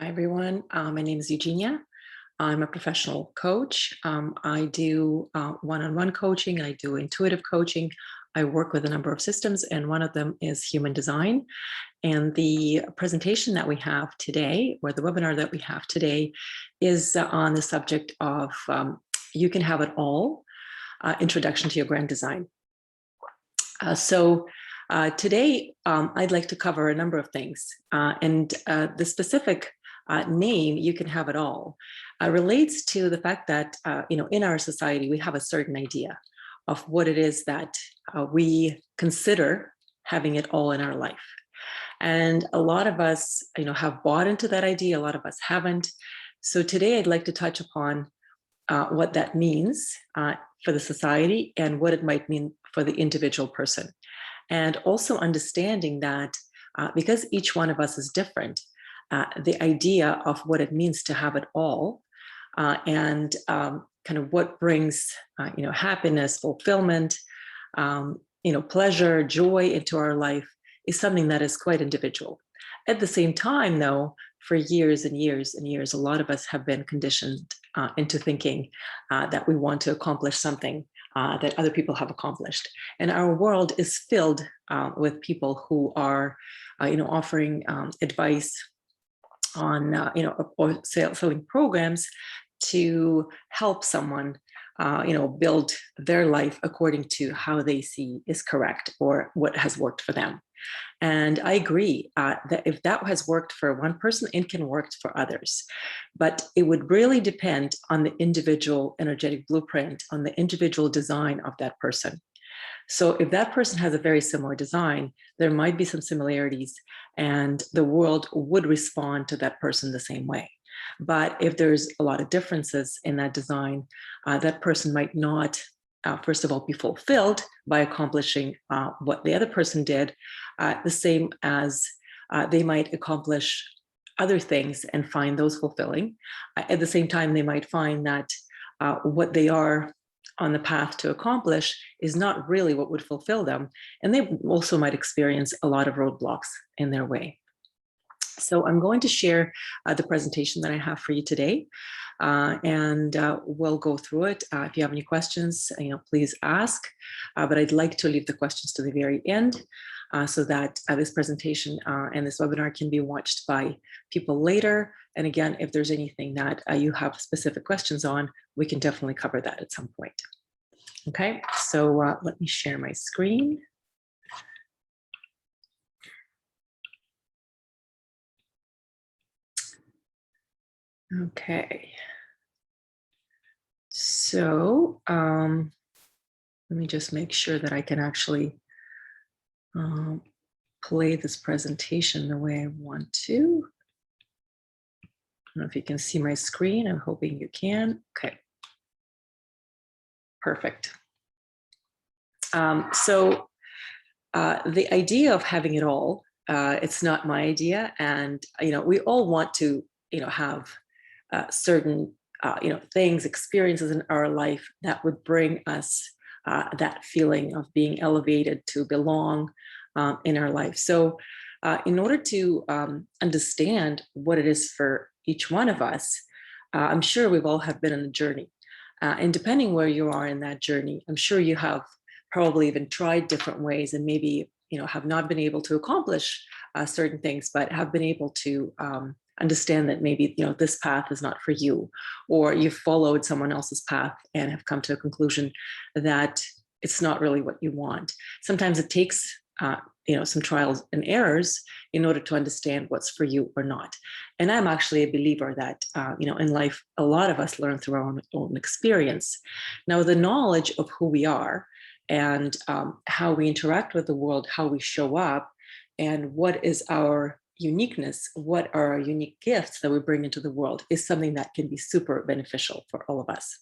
Hi, everyone. My name is Eugenia. I'm a professional coach. I do one-on-one coaching. I do intuitive coaching. I work with a number of systems, and one of them is human design. And the presentation that we have today, or the webinar that we have today, is on the subject of You Can Have It All, Introduction to Your Grand Design. Today, I'd like to cover a number of things. The specific name, You Can Have It All, relates to the fact that, in our society, we have a certain idea of what it is that we consider having it all in our life. And a lot of us, have bought into that idea. A lot of us haven't. So today I'd like to touch upon what that means for the society and what it might mean for the individual person. And also understanding that because each one of us is different, the idea of what it means to have it all and kind of what brings, happiness, fulfillment, pleasure, joy into our life is something that is quite individual. At the same time, though, for years and years and years, a lot of us have been conditioned into thinking that we want to accomplish something that other people have accomplished. And our world is filled with people who are, offering advice on, or selling programs to help someone, build their life according to how they see is correct or what has worked for them. And I agree that if that has worked for one person, it can work for others. But it would really depend on the individual energetic blueprint, on the individual design of that person. So if that person has a very similar design, there might be some similarities and the world would respond to that person the same way. But if there's a lot of differences in that design, that person might not first of all, be fulfilled by accomplishing what the other person did, the same as they might accomplish other things and find those fulfilling. At the same time, they might find that what they are on the path to accomplish is not really what would fulfill them. And they also might experience a lot of roadblocks in their way. So I'm going to share the presentation that I have for you today. And we'll go through it. If you have any questions, please ask. But I'd like to leave the questions to the very end so that this presentation and this webinar can be watched by people later. And again, if there's anything that you have specific questions on, we can definitely cover that at some point. Okay, so let me share my screen. Okay. So let me just make sure that I can actually play this presentation the way I want to. I don't know if you can see my screen. I'm hoping you can. Okay. Perfect. The idea of having it all, it's not my idea. And, we all want to, have certain things, experiences in our life that would bring us that feeling of being elevated, to belong in our life. So in order to understand what it is for each one of us, I'm sure we've all have been on a journey. And depending where you are in that journey, I'm sure you have probably even tried different ways and maybe, have not been able to accomplish certain things, but have been able to understand that maybe, this path is not for you, or you've followed someone else's path and have come to a conclusion that it's not really what you want. Sometimes it takes, some trials and errors in order to understand what's for you or not. And I'm actually a believer that, in life, a lot of us learn through our own experience. Now, the knowledge of who we are and how we interact with the world, how we show up, and what is our uniqueness, what are our unique gifts that we bring into the world, is something that can be super beneficial for all of us.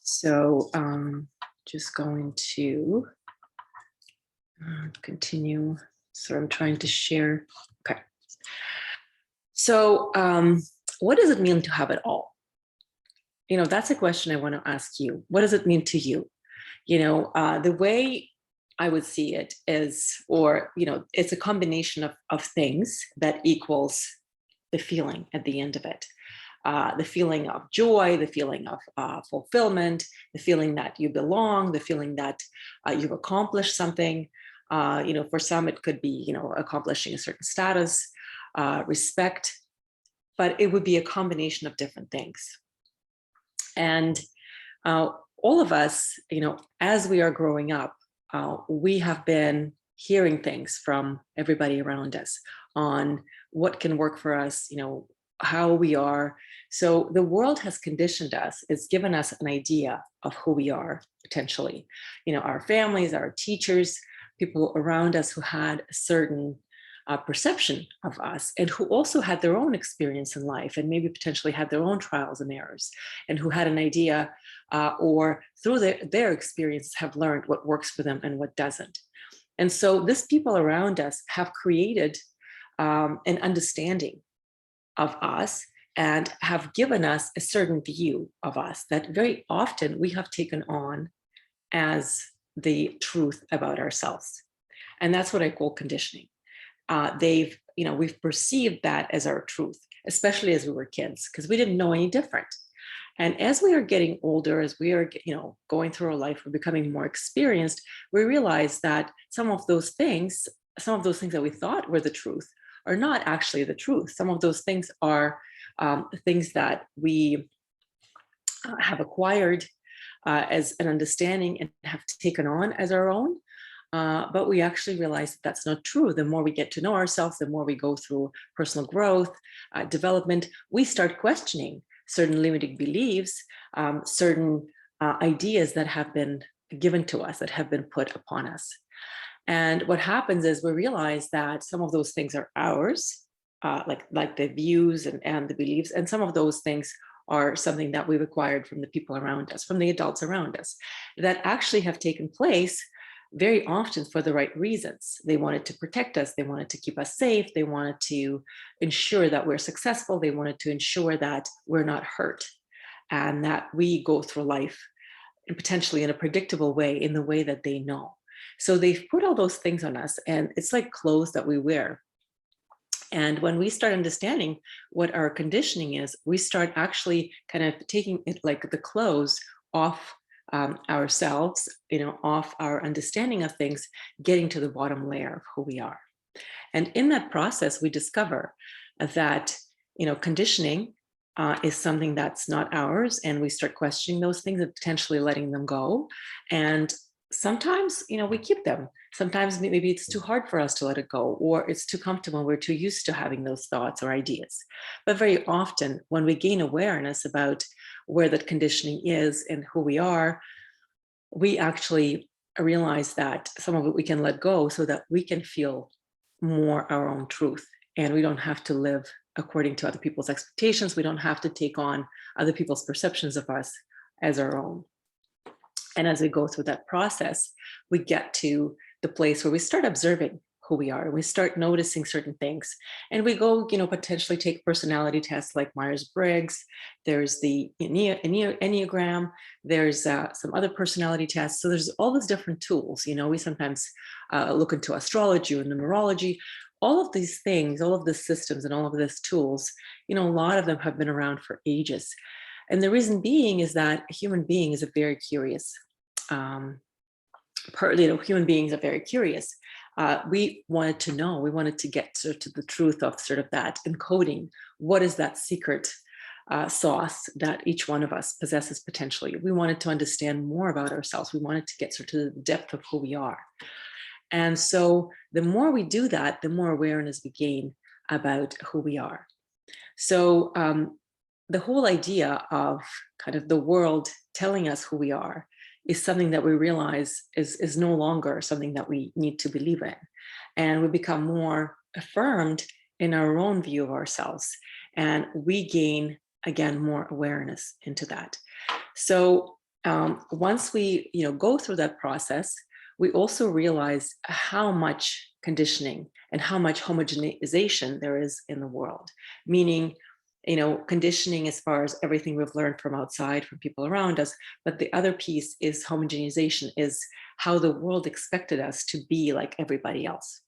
So just going to continue. So I'm trying to share. Okay. So what does it mean to have it all? That's a question I want to ask you. What does it mean to you? The way I would see it as, or, it's a combination of things that equals the feeling at the end of it. The feeling of joy, the feeling of fulfillment, the feeling that you belong, the feeling that you've accomplished something. For some, it could be, accomplishing a certain status, respect, but it would be a combination of different things. And all of us, as we are growing up, we have been hearing things from everybody around us on what can work for us, how we are. So the world has conditioned us, it's given us an idea of who we are potentially. Our families, our teachers, people around us who had a certain perception of us, and who also had their own experience in life and maybe potentially had their own trials and errors, and who had an idea or through their experiences have learned what works for them and what doesn't. And so these people around us have created an understanding of us and have given us a certain view of us that very often we have taken on as the truth about ourselves. And that's what I call conditioning. We've perceived that as our truth, especially as we were kids, because we didn't know any different. And as we are getting older, as we are, going through our life, we're becoming more experienced, we realize that some of those things that we thought were the truth are not actually the truth. Some of those things are things that we have acquired as an understanding and have taken on as our own. But we actually realize that that's not true. The more we get to know ourselves, the more we go through personal growth, development, we start questioning certain limiting beliefs, certain ideas that have been given to us, that have been put upon us. And what happens is we realize that some of those things are ours, like the views and the beliefs, and some of those things are something that we've acquired from the people around us, from the adults around us, that actually have taken place very often for the right reasons. They wanted to protect us. They wanted to keep us safe. They wanted to ensure that we're successful. They wanted to ensure that we're not hurt and that we go through life and potentially in a predictable way, in the way that they know. So they've put all those things on us, and it's like clothes that we wear. And when we start understanding what our conditioning is, we start actually kind of taking it, like the clothes off ourselves, off our understanding of things, getting to the bottom layer of who we are. And in that process, we discover that, conditioning is something that's not ours, and we start questioning those things and potentially letting them go. And sometimes, we keep them. Sometimes maybe it's too hard for us to let it go, or it's too comfortable. We're too used to having those thoughts or ideas. But very often when we gain awareness about where that conditioning is and who we are, we actually realize that some of it we can let go so that we can feel more our own truth. And we don't have to live according to other people's expectations. We don't have to take on other people's perceptions of us as our own. And as we go through that process, we get to the place where we start observing who we are. We start noticing certain things, and we go, potentially take personality tests like Myers-Briggs. There's the Enneagram. There's some other personality tests. So there's all these different tools. We sometimes look into astrology and numerology. All of these things, all of the systems and all of these tools, a lot of them have been around for ages. And the reason being is that a human being is a very curious human beings are very curious. We wanted to know, we wanted to get to the truth of sort of that encoding. What is that secret sauce that each one of us possesses potentially? We wanted to understand more about ourselves. We wanted to get sort of to the depth of who we are. And so the more we do that, the more awareness we gain about who we are. So the whole idea of kind of the world telling us who we are is something that we realize is no longer something that we need to believe in. And we become more affirmed in our own view of ourselves. And we gain, again, more awareness into that. So once we go through that process, we also realize how much conditioning and how much homogenization there is in the world, meaning conditioning as far as everything we've learned from outside, from people around us. But the other piece is homogenization, is how the world expected us to be like everybody else.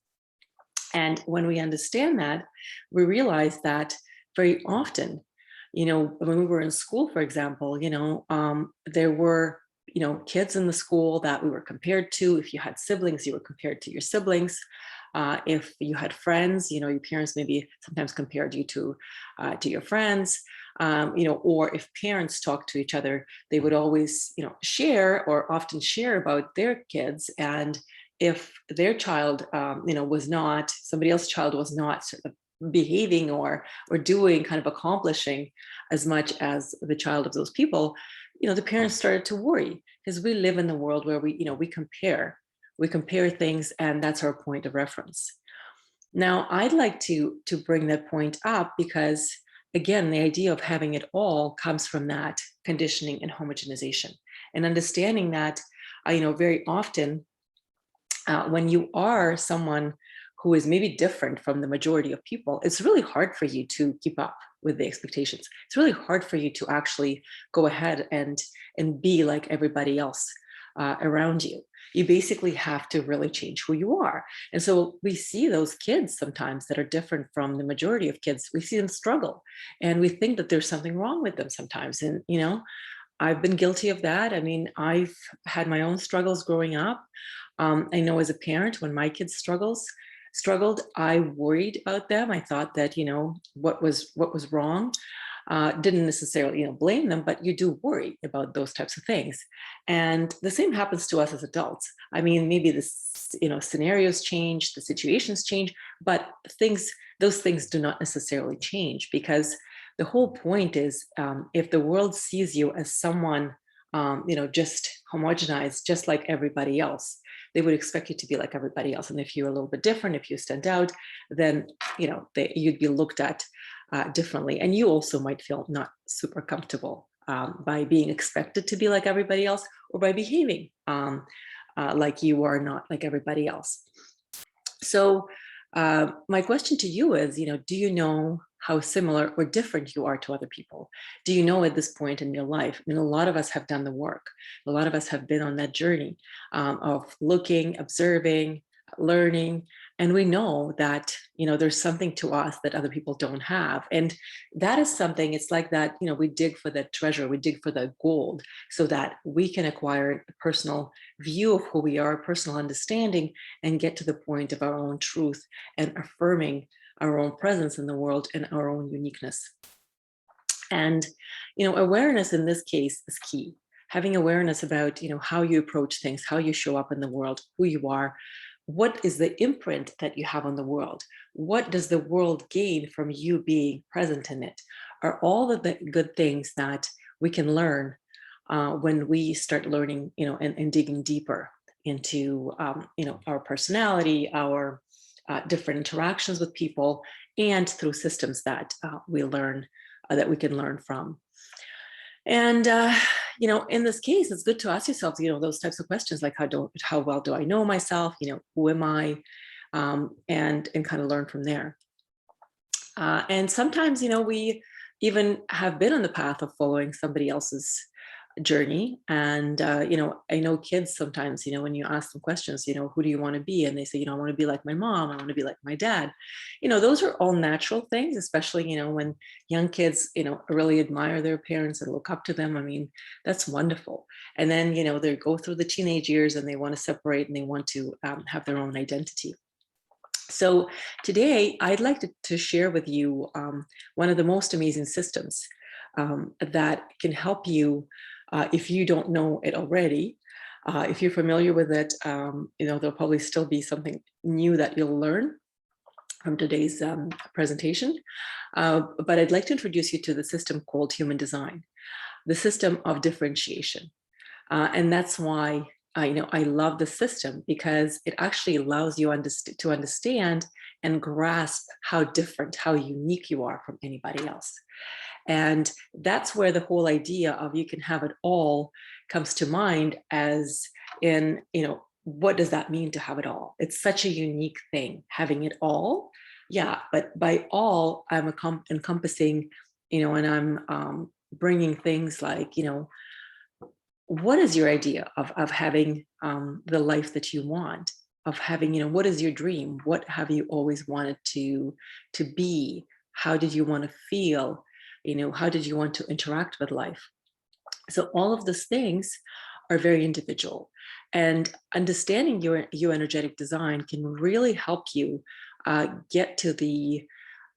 And when we understand that, we realize that very often, when we were in school, for example, there were, kids in the school that we were compared to. If you had siblings, you were compared to your siblings. If you had friends, your parents maybe sometimes compared you to your friends. Or if parents talked to each other, they would always, share or often share about their kids. And if their child, was not, somebody else's child was not sort of behaving or doing, kind of accomplishing as much as the child of those people, the parents started to worry, because we live in the world where we compare things, and that's our point of reference. Now, I'd like to bring that point up because, again, the idea of having it all comes from that conditioning and homogenization, and understanding that, very often, when you are someone who is maybe different from the majority of people, it's really hard for you to keep up with the expectations. It's really hard for you to actually go ahead and be like everybody else around you. You basically have to really change who you are. And so we see those kids sometimes that are different from the majority of kids. We see them struggle, and we think that there's something wrong with them sometimes. And, I've been guilty of that. I mean, I've had my own struggles growing up. I know as a parent, when my kids struggled, I worried about them. I thought that, what was wrong. Didn't necessarily, blame them, but you do worry about those types of things. And the same happens to us as adults. I mean, maybe scenarios change, the situations change, but those things do not necessarily change, because the whole point is, if the world sees you as someone, just homogenized, just like everybody else, they would expect you to be like everybody else. And if you're a little bit different, if you stand out, then, you'd be looked at differently. And you also might feel not super comfortable by being expected to be like everybody else, or by behaving like you are not like everybody else. So my question to you is, do you know how similar or different you are to other people? Do you know at this point in your life? I mean, a lot of us have done the work. A lot of us have been on that journey of looking, observing, learning, and we know that, there's something to us that other people don't have. And that is something, it's like that, we dig for the treasure, we dig for the gold, so that we can acquire a personal view of who we are, a personal understanding, and get to the point of our own truth and affirming our own presence in the world and our own uniqueness. And, awareness in this case is key. Having awareness about, how you approach things, how you show up in the world, who you are, what is the imprint that you have on the world? What does the world gain from you being present in it? Are all of the good things that we can learn when we start learning, and digging deeper into, our personality, our different interactions with people, and through systems that we learn, that we can learn from. And in this case, it's good to ask yourself, those types of questions, like how well do I know myself? Who am I? And kind of learn from there. And sometimes, we even have been on the path of following somebody else's journey. And, I know kids sometimes, when you ask them questions, who do you want to be? And they say, I want to be like my mom. I want to be like my dad. Those are all natural things, especially, when young kids, really admire their parents and look up to them. I mean, that's wonderful. And then, they go through the teenage years and they want to separate and they want to have their own identity. So today, I'd like to share with you one of the most amazing systems that can help you, if you don't know it already. If you're familiar with it, there'll probably still be something new that you'll learn from today's presentation. But I'd like to introduce you to the system called human design, the system of differentiation. And that's why I love the system, because it actually allows you to understand and grasp how different, how unique you are from anybody else. And that's where the whole idea of you can have it all comes to mind, as in, what does that mean to have it all? It's such a unique thing, having it all. Yeah, but by all, I'm encompassing, and I'm bringing things like, what is your idea of having the life that you want, of having, what is your dream? What have you always wanted to be? How did you want to feel? How did you want to interact with life? So all of those things are very individual, and understanding your energetic design can really help you get to the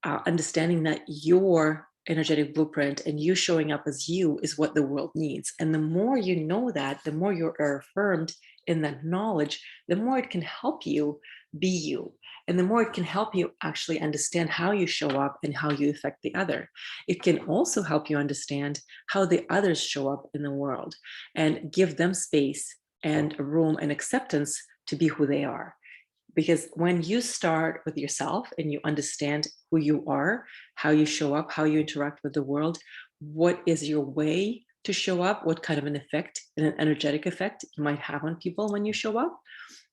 understanding that your energetic blueprint and you showing up as you is what the world needs. And the more you know that, the more you are affirmed in that knowledge, the more it can help you be you. And the more it can help you actually understand how you show up and how you affect the other. It can also help you understand how the others show up in the world and give them space and room and acceptance to be who they are. Because when you start with yourself and you understand who you are, how you show up, how you interact with the world, what is your way to show up, what kind of an effect, an energetic effect you might have on people when you show up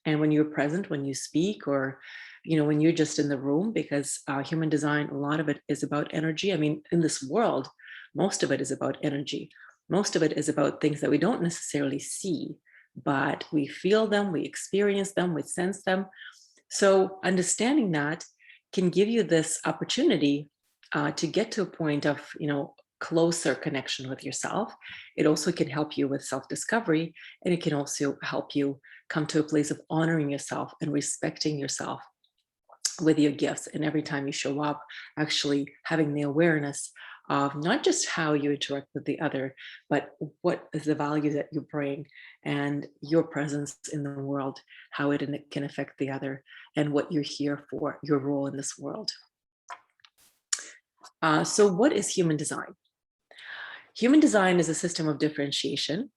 and when you're present, when you speak, or when you're just in the room. Because human design, a lot of it is about energy. I mean, in this world, most of it is about energy. Most of it is about things that we don't necessarily see, but we feel them, we experience them, we sense them. So understanding that can give you this opportunity to get to a point of, closer connection with yourself. It also can help you with self-discovery, and it can also help you come to a place of honoring yourself and respecting yourself with your gifts. And every time you show up, actually having the awareness of not just how you interact with the other, but what is the value that you bring and your presence in the world, how it can affect the other, and what you're here for, your role in this world. So what is human design? Human design is a system of differentiation.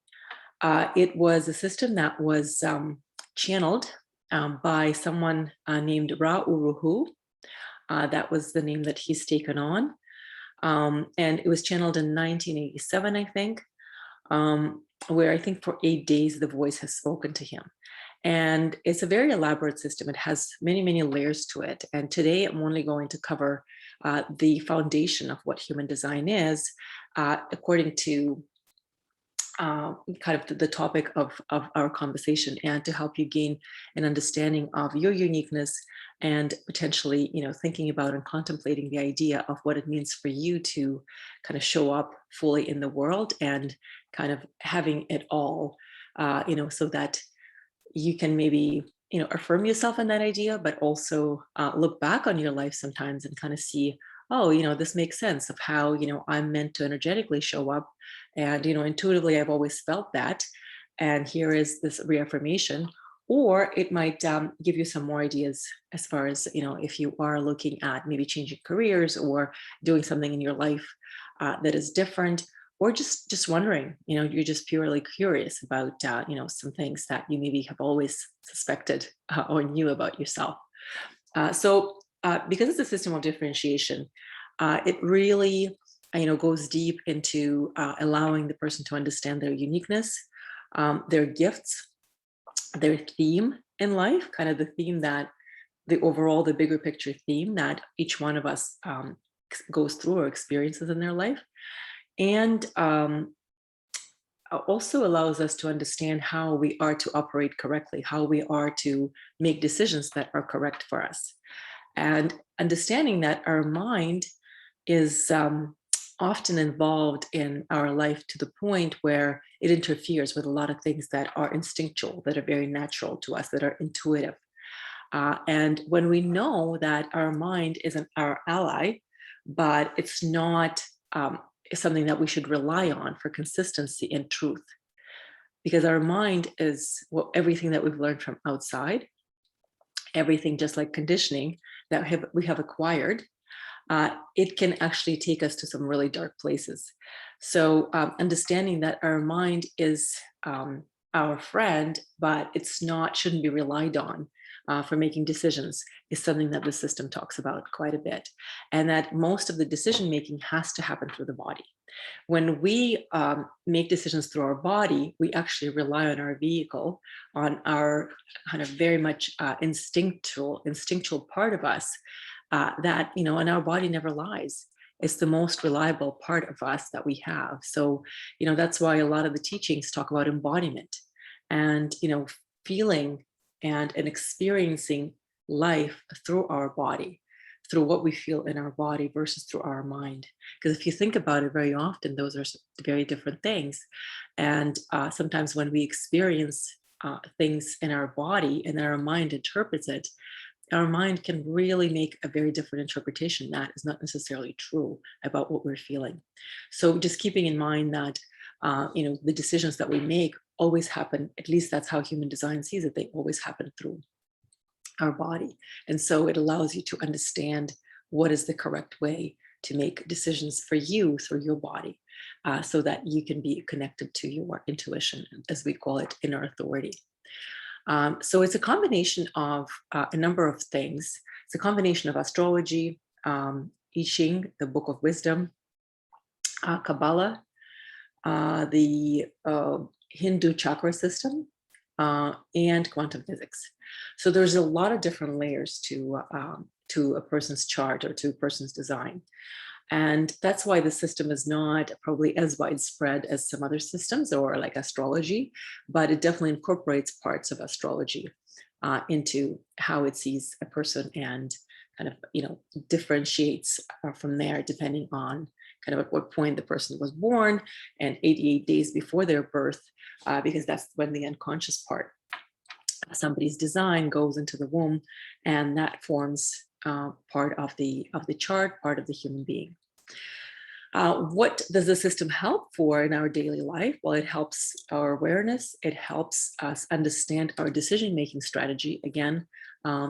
It was a system that was channeled by someone named Ra Uruhu. That was the name that he's taken on. And it was channeled in 1987, I think, where I think for 8 days the voice has spoken to him. And it's a very elaborate system. It has many, many layers to it. And today I'm only going to cover the foundation of what human design is, according to kind of the topic of our conversation, and to help you gain an understanding of your uniqueness and potentially, thinking about and contemplating the idea of what it means for you to kind of show up fully in the world and kind of having it all, so that you can maybe, affirm yourself in that idea, but also look back on your life sometimes and kind of see, oh, this makes sense of how, I'm meant to energetically show up. And, intuitively, I've always felt that. And here is this reaffirmation. Or it might give you some more ideas as far as, if you are looking at maybe changing careers or doing something in your life that is different, or just wondering, you're just purely curious about, some things that you maybe have always suspected or knew about yourself. Because it's a system of differentiation, it really, goes deep into allowing the person to understand their uniqueness, their gifts, their theme in life, kind of the theme that the bigger picture theme that each one of us goes through or experiences in their life. And also allows us to understand how we are to operate correctly, how we are to make decisions that are correct for us. And understanding that our mind is often involved in our life to the point where it interferes with a lot of things that are instinctual, that are very natural to us, that are intuitive. And when we know that our mind isn't our ally, but it's not something that we should rely on for consistency and truth, because our mind is everything that we've learned from outside, everything just like conditioning that we have acquired. It can actually take us to some really dark places. So understanding that our mind is our friend, but shouldn't be relied on for making decisions, is something that the system talks about quite a bit. And that most of the decision making has to happen through the body. When we make decisions through our body, we actually rely on our vehicle, on our kind of very much instinctual part of us, that, and our body never lies. It's the most reliable part of us that we have. So, that's why a lot of the teachings talk about embodiment and, feeling and experiencing life through our body, through what we feel in our body versus through our mind. Because if you think about it, very often, those are very different things. And sometimes when we experience things in our body and our mind interprets it, our mind can really make a very different interpretation that is not necessarily true about what we're feeling. So just keeping in mind that, the decisions that we make always happen, at least that's how human design sees it, they always happen through our body. And so it allows you to understand what is the correct way to make decisions for you through your body, so that you can be connected to your intuition, as we call it, inner authority. So it's a combination of a number of things. It's a combination of astrology, I Ching, the Book of Wisdom, Kabbalah, the Hindu chakra system, and quantum physics. So there's a lot of different layers to a person's chart or to a person's design. And that's why the system is not probably as widespread as some other systems or like astrology, but it definitely incorporates parts of astrology into how it sees a person and kind of, differentiates from there depending on kind of at what point the person was born and 88 days before their birth, because that's when the unconscious part of somebody's design goes into the womb, and that forms part of the chart, part of the human being. What does the system help for in our daily life? Well, it helps our awareness. It helps us understand our decision-making strategy. Again,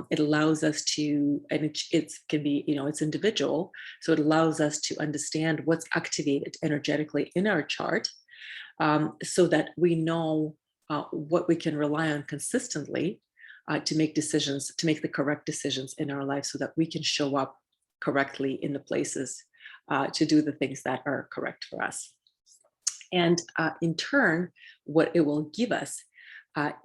it allows us to, and it can be, it's individual. So it allows us to understand what's activated energetically in our chart, so that we know what we can rely on consistently to make decisions, to make the correct decisions in our life so that we can show up correctly in the places to do the things that are correct for us. And in turn, what it will give us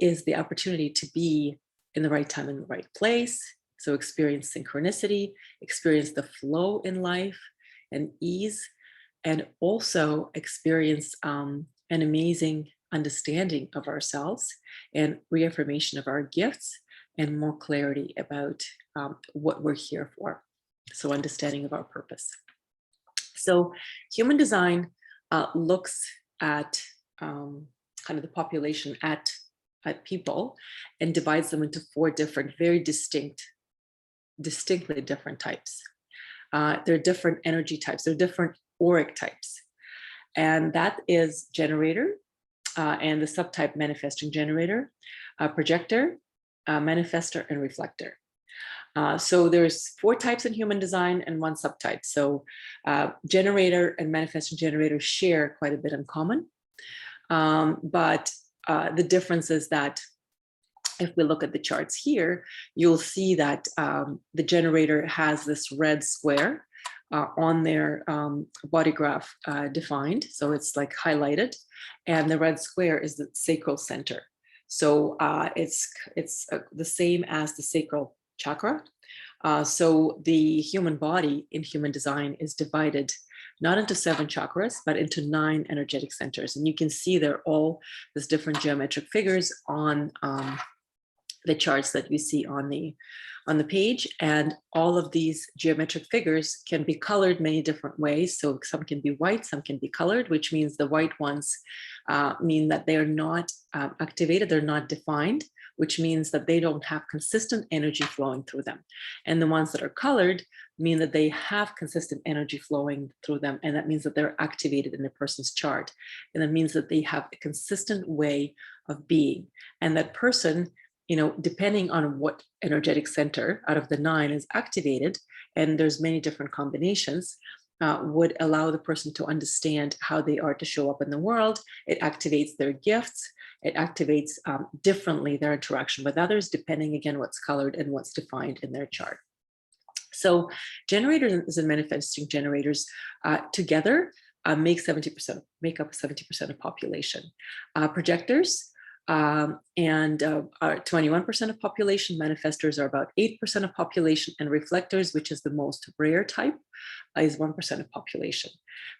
is the opportunity to be in the right time in the right place. So experience synchronicity, experience the flow in life and ease, and also experience an amazing understanding of ourselves and reaffirmation of our gifts and more clarity about what we're here for. So understanding of our purpose. So human design looks at kind of the population at people and divides them into 4 different, very distinctly different types. There are different energy types. There are different auric types. And that is generator and the subtype manifesting generator, projector, manifestor, and reflector. So there's 4 types in human design and 1 subtype. So generator and manifesting generator share quite a bit in common. But the difference is that if we look at the charts here, you'll see that the generator has this red square on their body graph defined. So it's like highlighted, and the red square is the sacral center. So it's the same as the sacral chakra. So the human body in human design is divided not into 7 chakras, but into 9 energetic centers. And you can see they're all these different geometric figures on the charts that you see on the page. And all of these geometric figures can be colored many different ways. So some can be white, some can be colored, which means the white ones mean that they are not activated, they're not defined, which means that they don't have consistent energy flowing through them. And the ones that are colored mean that they have consistent energy flowing through them. And that means that they're activated in a person's chart. And that means that they have a consistent way of being. And that person, depending on what energetic center out of the 9 is activated, and there's many different combinations, would allow the person to understand how they are to show up in the world. It activates their gifts. It activates differently their interaction with others, depending, again, what's colored and what's defined in their chart. So generators and manifesting generators together make up 70% of population. Projectors and 21% of population. Manifestors are about 8% of population, and reflectors, which is the most rare type, is 1% of population.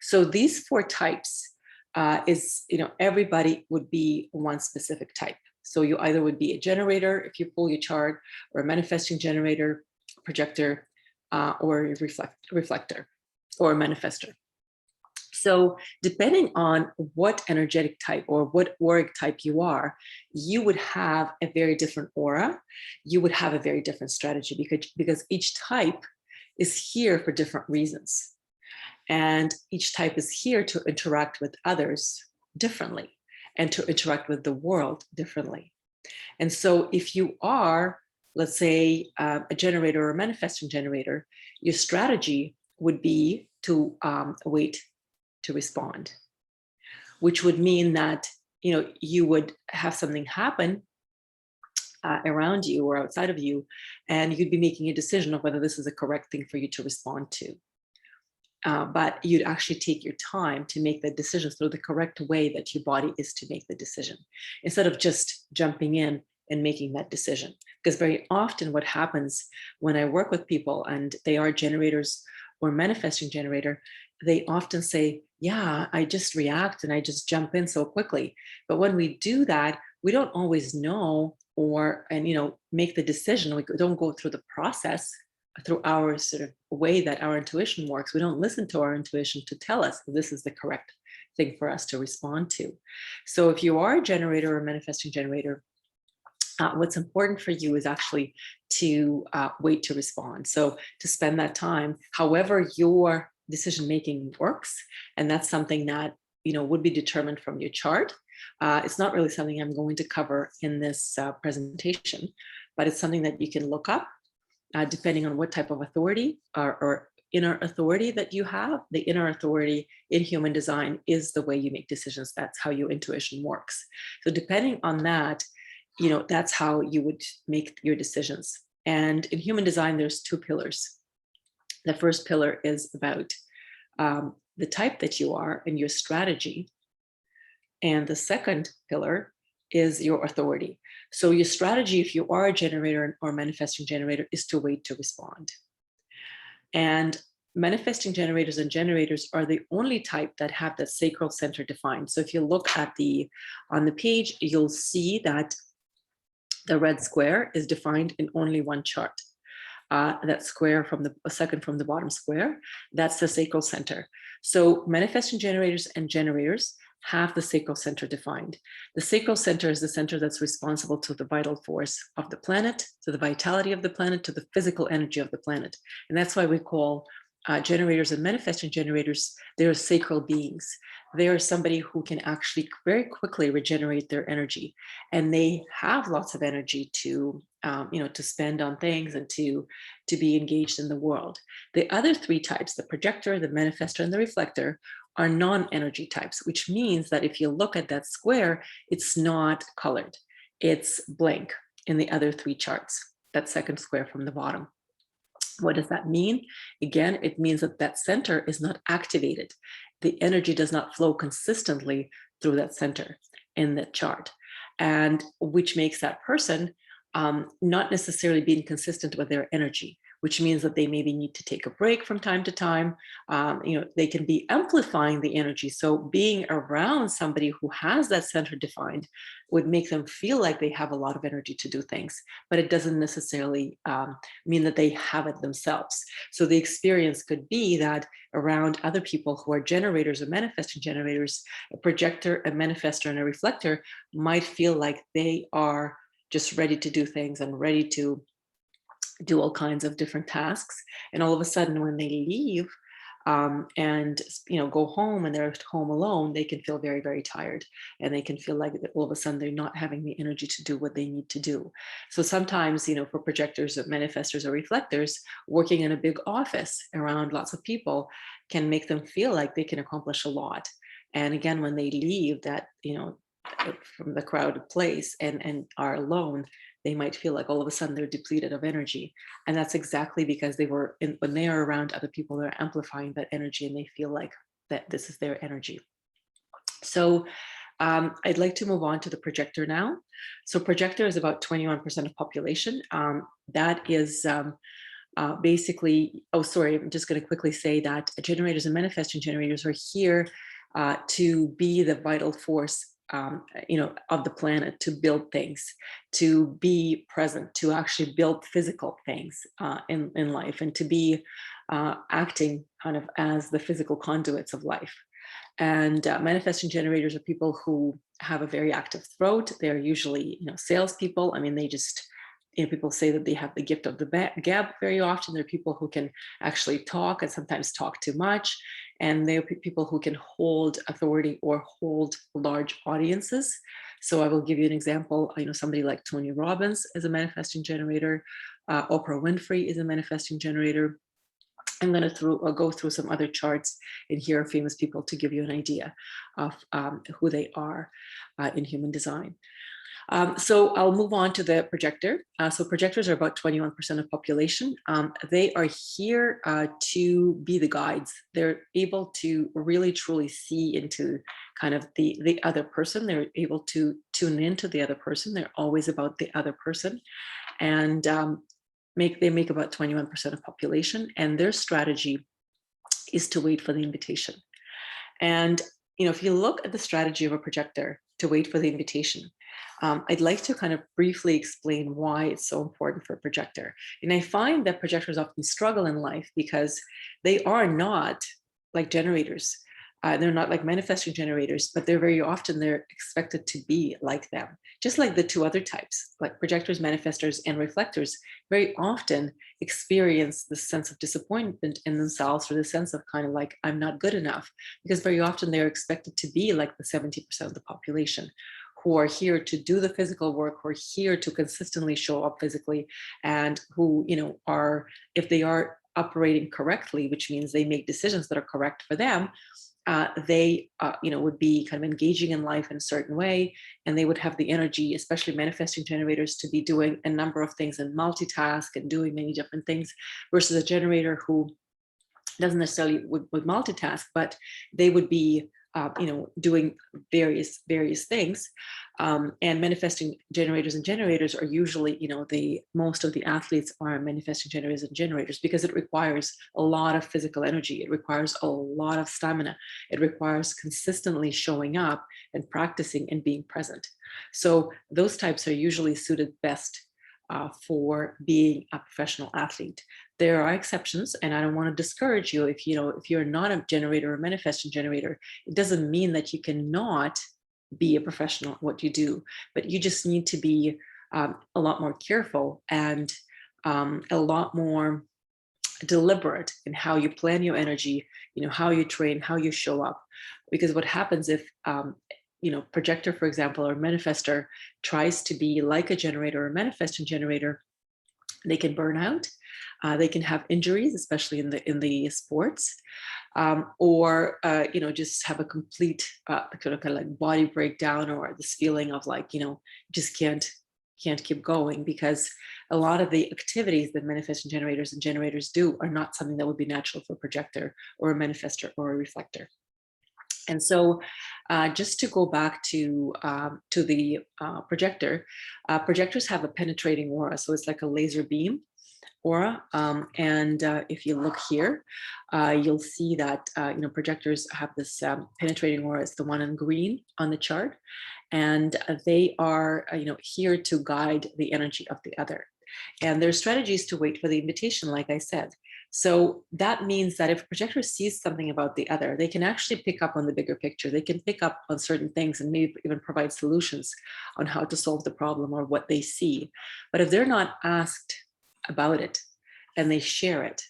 So these four types everybody would be one specific type. So you either would be a generator if you pull your chart, or a manifesting generator, projector, or a reflector, or a manifestor. So depending on what energetic type or what auric type you are, you would have a very different aura. You would have a very different strategy, because each type is here for different reasons. And each type is here to interact with others differently and to interact with the world differently. And so if you are, let's say, a generator or a manifesting generator, your strategy would be to wait to respond, which would mean that you would have something happen around you or outside of you, and you'd be making a decision of whether this is a correct thing for you to respond to. But you'd actually take your time to make the decisions through the correct way that your body is to make the decision, instead of just jumping in and making that decision. Because very often what happens when I work with people and they are generators or manifesting generator, they often say, yeah, I just react and I just jump in so quickly. But when we do that, we don't always know and make the decision. We don't go through the process through our sort of way that our intuition works. We don't listen to our intuition to tell us this is the correct thing for us to respond to. So if you are a generator or manifesting generator, what's important for you is actually to wait to respond. So to spend that time, however your decision-making works, and that's something that would be determined from your chart. It's not really something I'm going to cover in this presentation, but it's something that you can look up depending on what type of authority or inner authority that you have. The inner authority in human design is the way you make decisions. That's how your intuition works. So depending on that, that's how you would make your decisions. And in human design, there's two pillars. The first pillar is about the type that you are and your strategy. And the second pillar is your authority. So your strategy, if you are a generator or manifesting generator, is to wait to respond. And manifesting generators and generators are the only type that have that sacral center defined. So if you look at on the page, you'll see that the red square is defined in only one chart. That square from the second from the bottom square, that's the sacral center. So manifesting generators and generators have the sacral center defined. The sacral center is the center that's responsible to the vital force of the planet, to the vitality of the planet, to the physical energy of the planet. And that's why we call generators and manifesting generators, they're sacral beings. They are somebody who can actually very quickly regenerate their energy, and they have lots of energy to spend on things and to be engaged in the world. The other three types, the projector, the manifestor, and the reflector, are non-energy types, which means that if you look at that square, it's not colored. It's blank in the other three charts, that second square from the bottom. What does that mean? Again, it means that that center is not activated. The energy does not flow consistently through that center in that chart, and which makes that person not necessarily being consistent with their energy, which means that they maybe need to take a break from time to time. They can be amplifying the energy. So being around somebody who has that center defined would make them feel like they have a lot of energy to do things, but it doesn't necessarily mean that they have it themselves. So the experience could be that around other people who are generators or manifesting generators, a projector, a manifestor, and a reflector might feel like they are just ready to do things and ready to do all kinds of different tasks. And all of a sudden, when they leave and go home and they're at home alone, they can feel very, very tired, and they can feel like all of a sudden they're not having the energy to do what they need to do. So sometimes, for projectors or manifestors or reflectors, working in a big office around lots of people can make them feel like they can accomplish a lot. And again, when they leave that, from the crowded place and are alone, they might feel like all of a sudden they're depleted of energy. And that's exactly because when they are around other people, they're amplifying that energy and they feel like that this is their energy. So I'd like to move on to the projector now. So projector is about 21% of population. That is basically, oh, sorry, I'm just going to quickly say that generators and manifesting generators are here to be the vital force of the planet, to build things, to be present, to actually build physical things in life, and to be acting kind of as the physical conduits of life. And manifesting generators are people who have a very active throat. They're usually, salespeople. I mean, they just, people say that they have the gift of the gab very often. They're people who can actually talk and sometimes talk too much. And they're people who can hold authority or hold large audiences. So I will give you an example. Somebody like Tony Robbins is a manifesting generator. Oprah Winfrey is a manifesting generator. I'm going to go through some other charts in here of famous people to give you an idea of who they are in human design. So I'll move on to the projector. So projectors are about 21% of population. They are here to be the guides. They're able to really truly see into kind of the other person. They're able to tune into the other person. They're always about the other person. And they make about 21% of population, and their strategy is to wait for the invitation. And if you look at the strategy of a projector to wait for the invitation, I'd like to kind of briefly explain why it's so important for a projector. And I find that projectors often struggle in life because they are not like generators. They're not like manifesting generators, but they're expected to be like them. Just like the two other types, like projectors, manifestors, and reflectors, very often experience the sense of disappointment in themselves, or the sense of kind of like, I'm not good enough, because very often they're expected to be like the 70% of the population who are here to do the physical work, who are here to consistently show up physically, and who, if they are operating correctly, which means they make decisions that are correct for them, they would be kind of engaging in life in a certain way, and they would have the energy, especially manifesting generators, to be doing a number of things and multitask and doing many different things, versus a generator who doesn't necessarily would multitask, but they would be doing various things. And manifesting generators are usually, most of the athletes are manifesting generators because it requires a lot of physical energy. It requires a lot of stamina. It requires consistently showing up and practicing and being present. So those types are usually suited best for being a professional athlete. There are exceptions, and I don't want to discourage you. If you're not a generator or manifesting generator, it doesn't mean that you cannot be a professional at what you do, but you just need to be a lot more careful and a lot more deliberate in how you plan your energy, how you train, how you show up. Because what happens if projector, for example, or manifestor tries to be like a generator or manifesting generator, they can burn out. They can have injuries, especially in the sports, or just have a complete kind of like body breakdown, or this feeling of like just can't keep going, because a lot of the activities that manifesting generators and generators do are not something that would be natural for a projector or a manifestor or a reflector. And so just to go back to the projector, projectors have a penetrating aura. So it's like a laser beam aura. And if you look here, you'll see that projectors have this penetrating aura. It's the one in green on the chart. And they are here to guide the energy of the other. And their strategy is to wait for the invitation, like I said. So that means that if a projector sees something about the other, they can actually pick up on the bigger picture. They can pick up on certain things and maybe even provide solutions on how to solve the problem or what they see. But if they're not asked about it and they share it,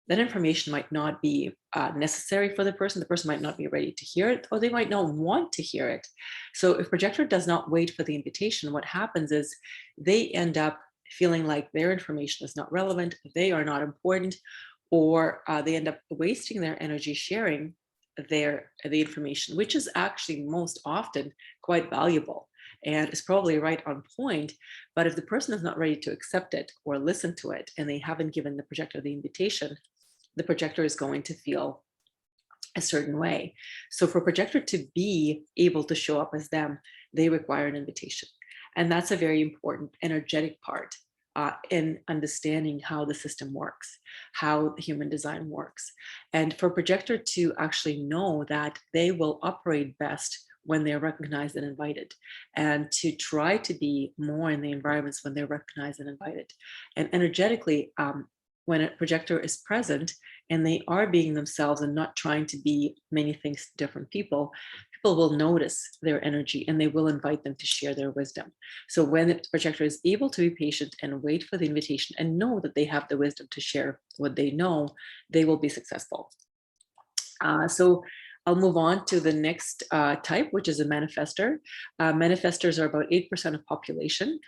that information might not be necessary for the person. The person might not be ready to hear it, or they might not want to hear it. So if projector does not wait for the invitation, what happens is they end up feeling like their information is not relevant, they are not important, or they end up wasting their energy sharing the information, which is actually most often quite valuable and is probably right on point. But if the person is not ready to accept it or listen to it, and they haven't given the projector the invitation, the projector is going to feel a certain way. So for projector to be able to show up as them, they require an invitation. And that's a very important energetic part in understanding how the system works, how the human design works. And for projector to actually know that they will operate best when they're recognized and invited, and to try to be more in the environments when they're recognized and invited. And energetically, when a projector is present and they are being themselves and not trying to be many things to different people, people will notice their energy and they will invite them to share their wisdom. So when the projector is able to be patient and wait for the invitation and know that they have the wisdom to share what they know, they will be successful. So I'll move on to the next type, which is a manifester. Manifestors are about 8% of population.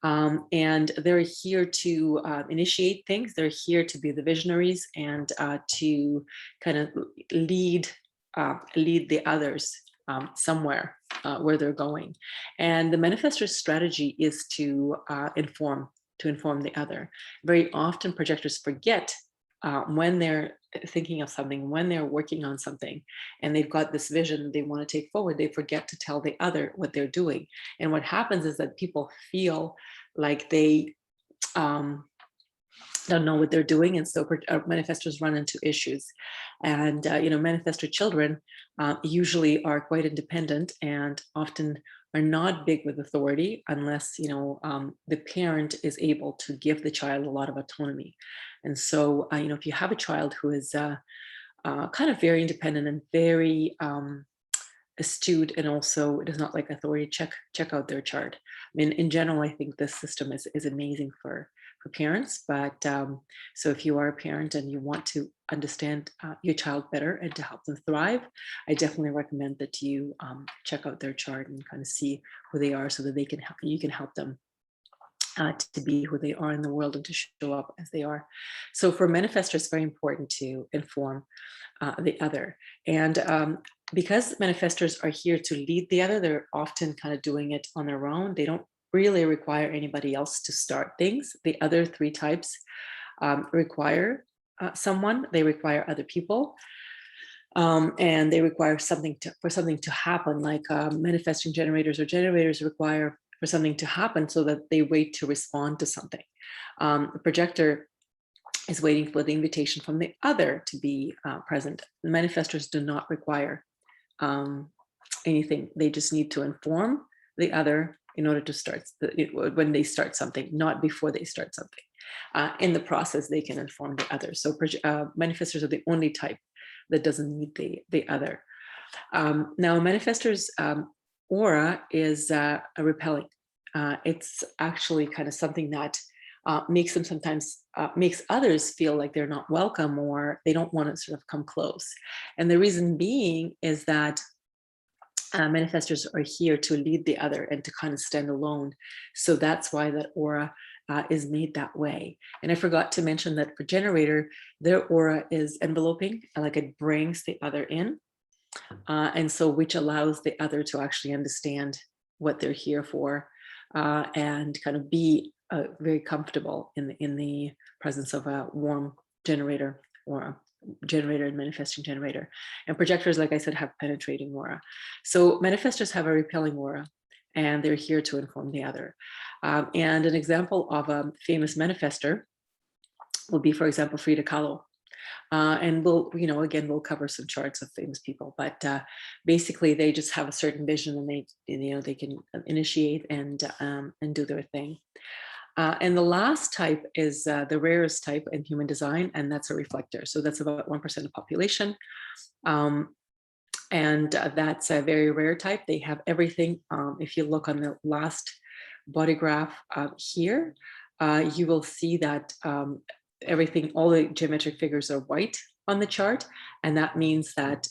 And they're here to initiate things. They're here to be the visionaries and to kind of lead the others somewhere where they're going. And the manifestor's strategy is to inform the other. Very often projectors forget when they're thinking of something, when they're working on something, and they've got this vision they want to take forward, they forget to tell the other what they're doing. And what happens is that people feel like they don't know what they're doing, and so manifestors run into issues. And manifestor children usually are quite independent and often are not big with authority unless the parent is able to give the child a lot of autonomy. And so if you have a child who is kind of very independent and very astute, and also does not like authority, check out their chart. I mean, in general, I think this system is amazing for parents. But so if you are a parent and you want to understand your child better and to help them thrive, I definitely recommend that you check out their chart and kind of see who they are, so that you can help them to be who they are in the world and to show up as they are. So for manifestors, it's very important to inform the other. And because manifestors are here to lead the other, they're often kind of doing it on their own. They don't really require anybody else to start things. The other three types require someone. They require other people. And they require something to happen, like manifesting generators or generators require for something to happen so that they wait to respond to something. The projector is waiting for the invitation from the other to be present. The manifestors do not require anything. They just need to inform the other in order to start when they start something, not before they start something. In the process, they can inform the other. So manifestors are the only type that doesn't need the other. Now, manifestors aura is a repelling. It's actually kind of something that makes them sometimes makes others feel like they're not welcome, or they don't want to sort of come close. And the reason being is that manifestors are here to lead the other and to kind of stand alone. So that's why that aura is made that way. And I forgot to mention that for generator, their aura is enveloping, like it brings the other in. And so which allows the other to actually understand what they're here for and kind of be very comfortable in the presence of a warm generator or a generator and manifesting generator. And projectors, like I said, have penetrating aura. So manifestors have a repelling aura, and they're here to inform the other. And an example of a famous manifestor will be, for example, Frida Kahlo. And we'll cover some charts of famous people, but basically they just have a certain vision, and they can initiate and do their thing. And the last type is the rarest type in human design, and that's a reflector. So that's about 1% of population. And that's a very rare type. They have everything. If you look on the last body graph here, you will see that everything, all the geometric figures are white on the chart, and that means that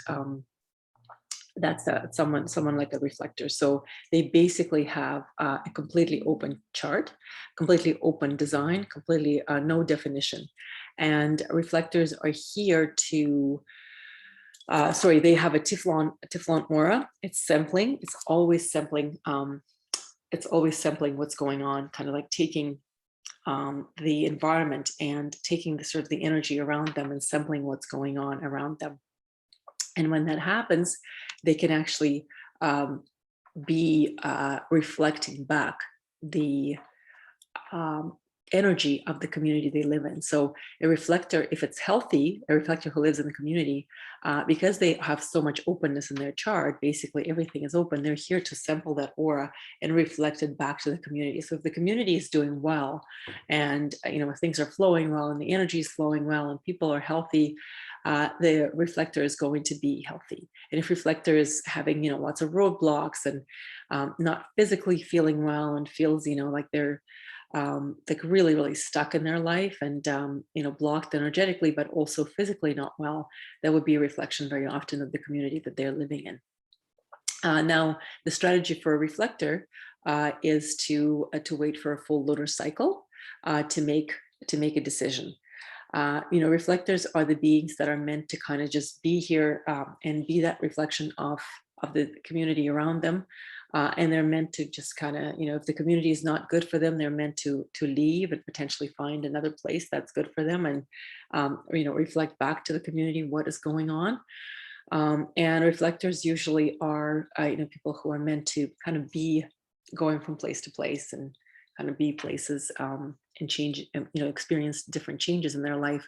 that's someone like a reflector. So they basically have a completely open chart, completely open design, completely no definition. And reflectors are here to they have a Teflon aura. It's sampling. It's always sampling. It's always sampling what's going on, kind of like taking the environment and taking the sort of the energy around them and sampling what's going on around them. And when that happens, they can actually be reflecting back the um, energy of the community they live in. So a reflector, if it's healthy, a reflector who lives in the community, because they have so much openness in their chart, basically everything is open. They're here to sample that aura and reflect it back to the community. So if the community is doing well, and if things are flowing well, and the energy is flowing well, and people are healthy, the reflector is going to be healthy. And if reflector is having lots of roadblocks and not physically feeling well, and feels like they're like really stuck in their life, and blocked energetically, but also physically not well, that would be a reflection very often of the community that they're living in. Now, the strategy for a reflector is to wait for a full lunar cycle to make a decision. Reflectors are the beings that are meant to kind of just be here and be that reflection of the community around them. And they're meant to just kind of, if the community is not good for them, they're meant to leave and potentially find another place that's good for them, and reflect back to the community what is going on. And reflectors usually are people who are meant to kind of be going from place to place, and kind of be places and change, experience different changes in their life.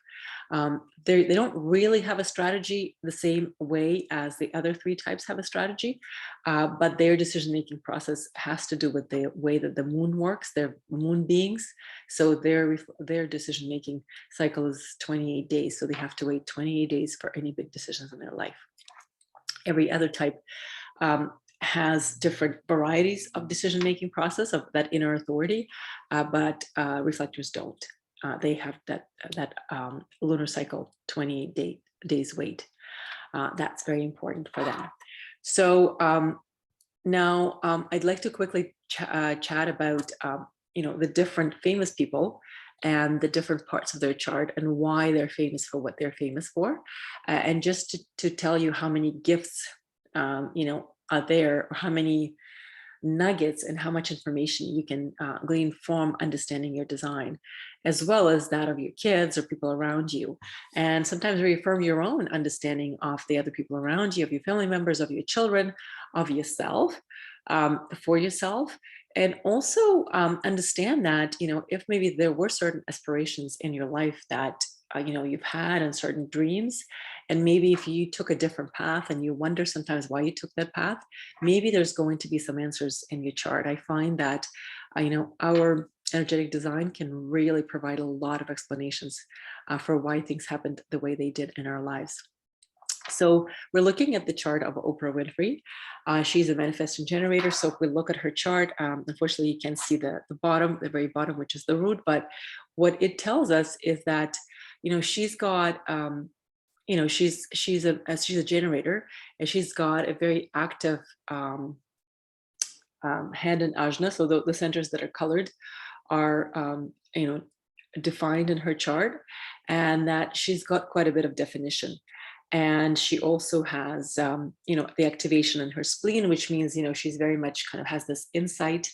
They don't really have a strategy the same way as the other three types have a strategy, but their decision-making process has to do with the way that the moon works. They're moon beings, so their decision-making cycle is 28 days. So they have to wait 28 days for any big decisions in their life. Every other type has different varieties of decision-making process of that inner authority, but reflectors don't. They have that lunar cycle 28 days wait. That's very important for them. So now I'd like to quickly chat about the different famous people and the different parts of their chart and why they're famous for what they're famous for, and just to tell you how many gifts are there, or how many nuggets and how much information you can glean from understanding your design, as well as that of your kids or people around you. And sometimes reaffirm your own understanding of the other people around you, of your family members, of your children, of yourself, for yourself. And also understand that, if maybe there were certain aspirations in your life that you've had, and certain dreams, and maybe if you took a different path and you wonder sometimes why you took that path, maybe there's going to be some answers in your chart. I find that our energetic design can really provide a lot of explanations for why things happened the way they did in our lives. So we're looking at the chart of Oprah Winfrey. She's a manifesting generator. So if we look at her chart, unfortunately, you can't see the bottom, the very bottom, which is the root. But what it tells us is that, she's got, she's a generator, and she's got a very active hand in ajna. So the centers that are colored are, defined in her chart, and that she's got quite a bit of definition. And she also has, the activation in her spleen, which means, she's very much kind of has this insight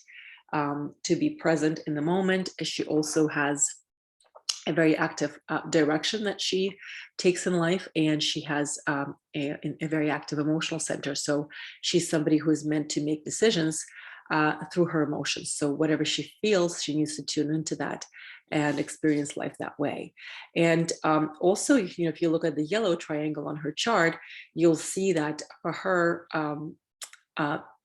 to be present in the moment. She also has a very active direction that she takes in life, and she has a very active emotional center. So she's somebody who is meant to make decisions through her emotions. So whatever she feels, she needs to tune into that and experience life that way. And also, if you look at the yellow triangle on her chart, you'll see that for her,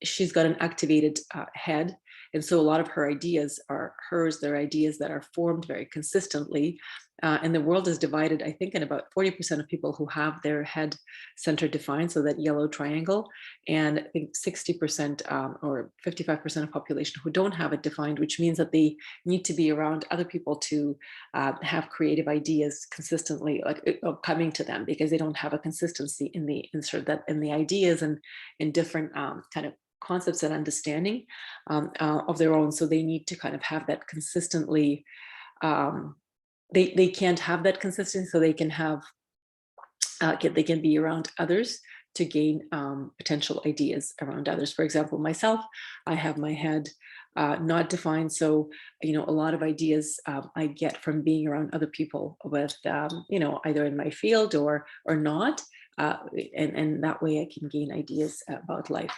she's got an activated head. And so a lot of her ideas are hers. They're ideas that are formed very consistently. And the world is divided, I think, in about 40% of people who have their head center defined, so that yellow triangle, and I think 60% or 55% of population who don't have it defined, which means that they need to be around other people to have creative ideas consistently coming to them, because they don't have a consistency in the ideas and in different kind of concepts and understanding of their own. So they need to kind of have that consistently. They can't have that consistency, so they can have they can be around others to gain potential ideas around others. For example, myself, I have my head not defined, so a lot of ideas I get from being around other people with either in my field or not. and that way I can gain ideas about life.